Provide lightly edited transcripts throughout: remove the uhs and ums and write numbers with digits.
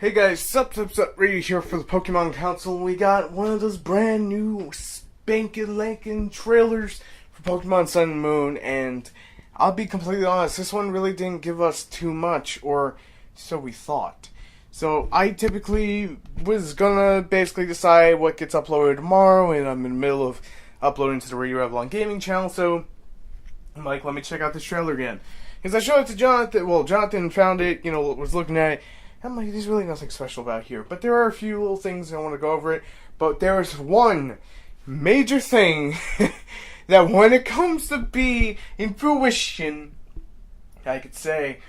Hey guys, sup, Reedy here for the Pokemon Council. We got one of those brand new spankin' trailers for Pokemon Sun and Moon, and I'll be completely honest, this one really didn't give us too much, or so we thought. So I typically was gonna basically decide what gets uploaded tomorrow, and I'm in the middle of uploading to the Radio Revlon Gaming channel, so I'm like, let me check out this trailer again. Because I showed it to Jonathan, Jonathan found it, was looking at it. I'm like, there's really nothing special about here. But there are a few little things I want to go over it. But there's one major thing that when it comes to be in fruition, I could say,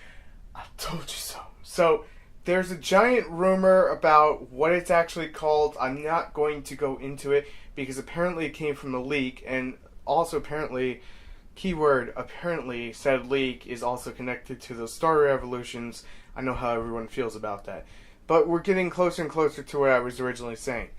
I told you so. So, there's a giant rumor about what it's actually called. I'm not going to go into it because apparently it came from a leak. And also apparently, keyword, apparently, said leak is also connected to those starter evolutions. I know how everyone feels about that. But we're getting closer and closer to what I was originally saying.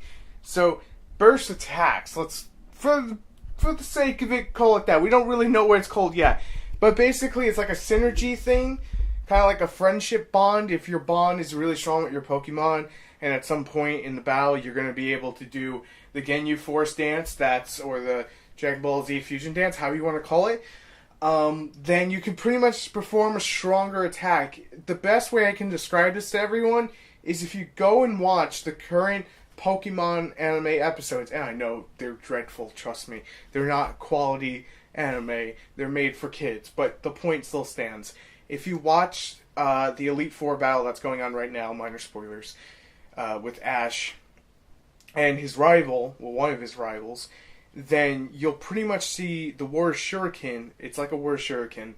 So, burst attacks. Let's, for the sake of it, call it that. We don't really know what it's called yet. But basically, it's like a synergy thing. Kind of like a friendship bond. If your bond is really strong with your Pokemon, and at some point in the battle, you're going to be able to do the Ginyu Force dance, or the Dragon Ball Z Fusion dance, however you want to call it. Then you can pretty much perform a stronger attack. The best way I can describe this to everyone is if you go and watch the current Pokemon anime episodes, and I know they're dreadful, trust me. They're not quality anime. They're made for kids, but the point still stands. If you watch the Elite Four battle that's going on right now, minor spoilers, with Ash and his rival, one of his rivals, then you'll pretty much see the War Shuriken, it's like a War Shuriken,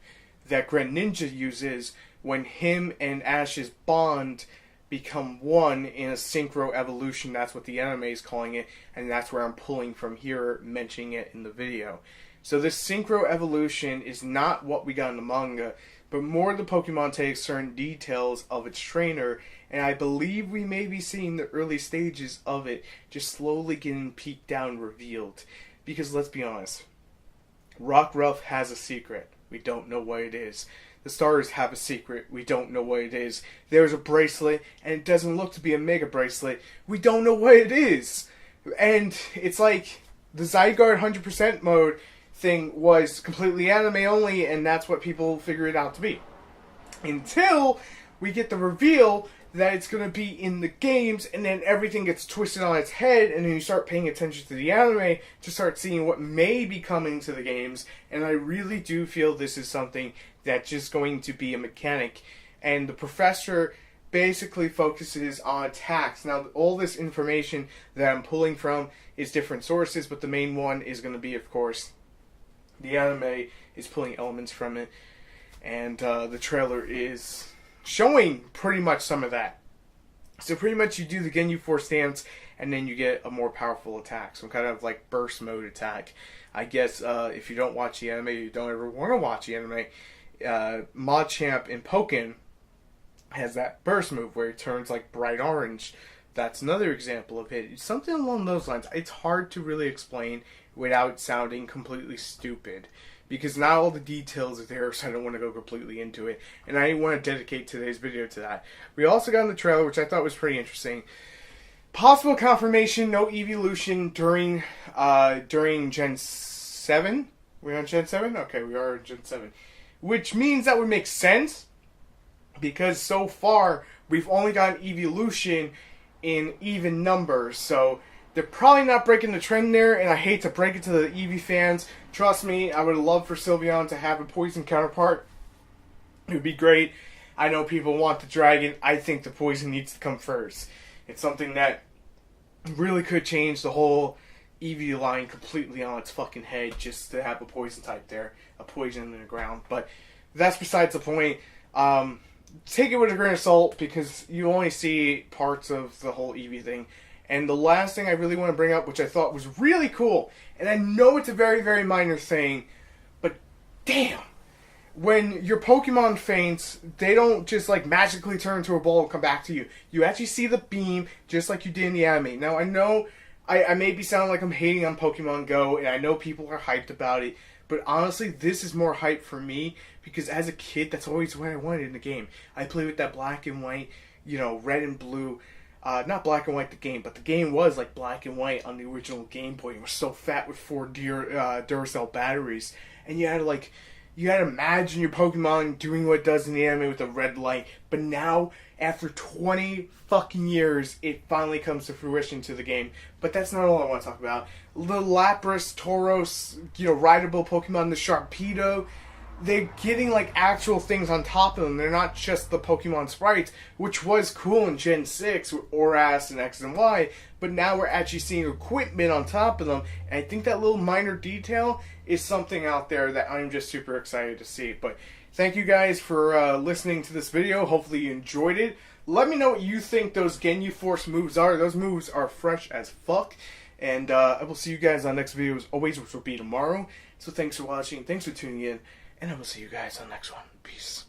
that Greninja uses when him and Ash's bond become one in a synchro evolution. That's what the anime is calling it, and that's where I'm pulling from here, mentioning it in the video. So this synchro evolution is not what we got in the manga, but more the Pokemon takes certain details of its trainer, and I believe we may be seeing the early stages of it just slowly getting peeked down, revealed. Because let's be honest, Rockruff has a secret. We don't know what it is. The starters have a secret. We don't know what it is. There's a bracelet, and it doesn't look to be a Mega Bracelet. We don't know what it is. And it's like the Zygarde 100% mode thing was completely anime only, and that's what people figure it out to be. Until we get the reveal that it's going to be in the games, and then everything gets twisted on its head, and then you start paying attention to the anime to start seeing what may be coming to the games, and I really do feel this is something that's just going to be a mechanic, and the professor basically focuses on attacks. Now, all this information that I'm pulling from is different sources, but the main one is going to be, of course, the anime is pulling elements from it, and the trailer is showing pretty much some of that. So pretty much you do the Ginyu Force dance, and then you get a more powerful attack. Some kind of like burst mode attack. I guess if you don't watch the anime, you don't ever want to watch the anime, Machamp in Pokken has that burst move where it turns like bright orange. That's another example of it. Something along those lines. It's hard to really explain without sounding completely stupid, because not all the details are there, so I don't want to go completely into it. And I want to dedicate today's video to that. We also got in the trailer, which I thought was pretty interesting. Possible confirmation, no evolution during Gen 7? We're on Gen 7? Okay, we are on Gen 7. Which means that would make sense, because so far, we've only gotten evolution in even numbers, so they're probably not breaking the trend there, and I hate to break it to the Eevee fans. Trust me, I would love for Sylveon to have a poison counterpart. It would be great. I know people want the dragon. I think the poison needs to come first. It's something that really could change the whole Eevee line completely on its fucking head, just to have a poison type there. A poison in the ground. But that's besides the point. Take it with a grain of salt, because you only see parts of the whole Eevee thing. And the last thing I really want to bring up, which I thought was really cool, and I know it's a very, very minor thing, but damn, when your Pokemon faints, they don't just like magically turn into a ball and come back to you. You actually see the beam, just like you did in the anime. Now, I know I may be sounding like I'm hating on Pokemon Go, and I know people are hyped about it, but honestly, this is more hype for me, because as a kid, that's always what I wanted in the game. I played with that black and white red and blue. Not black and white the game, but the game was like black and white on the original Game Boy. It was so fat with 4 Duracell batteries, and you had to imagine your Pokemon doing what it does in the anime with a red light. But now, after 20 fucking years, it finally comes to fruition to the game. But that's not all I want to talk about. The Lapras, Tauros, rideable Pokemon, the Sharpedo. They're getting like actual things on top of them. They're not just the Pokemon sprites, which was cool in Gen 6 with Oras and X and Y, but now we're actually seeing equipment on top of them, and I think that little minor detail is something out there that I'm just super excited to see. But thank you guys for listening to this video. Hopefully you enjoyed it. Let me know what you think those Ginyu Force moves are. Those moves are fresh as fuck. And I will see you guys on the next video as always, which will be tomorrow. So thanks for watching, thanks for tuning in, and I will see you guys on the next one. Peace.